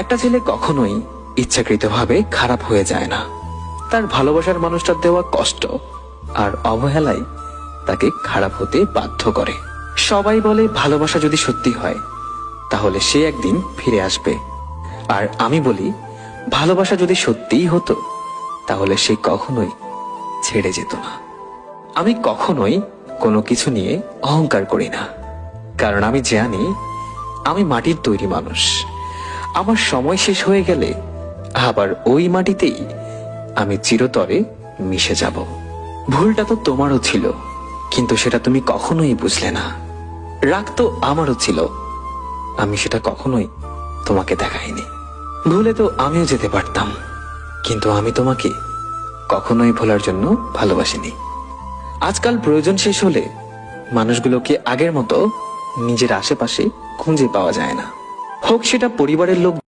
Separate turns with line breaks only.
একটা ছেলে কখনোই ইচ্ছাকৃতভাবে খারাপ হয়ে যায় না। তার ভালোবাসার মানুষটার দেওয়া কষ্ট আর অবহেলাই তাকে খারাপ হতে বাধ্য করে। সবাই বলে ভালোবাসা যদি সত্যি হয় তাহলে সে একদিন ফিরে আসবে, আর আমি বলি ভালোবাসা যদি সত্যিই হতো তাহলে সে কখনোই ছেড়ে যেত না। আমি কখনোই কোনো কিছু নিয়ে অহংকার করি না, কারণ আমি জানি আমি মাটির তৈরি মানুষ। আমার সময় শেষ হয়ে গেলে আবার ওই মাটিতেই আমি চিরতরে মিশে যাব। ভুলটা তো তোমারও ছিল, কিন্তু সেটা তুমি কখনোই বুঝলে না। রাগ তো আমারও ছিল, আমি সেটা কখনোই তোমাকে দেখাইনি। ভুলে তো আমিও যেতে পারতাম, কিন্তু আমি তোমাকে কখনোই ভোলার জন্য ভালোবাসিনি। আজকাল প্রয়োজন শেষ হলে মানুষগুলোকে আগের মতো নিজের আশেপাশে খুঁজে পাওয়া যায় না, হোক সেটা পরিবারের লোক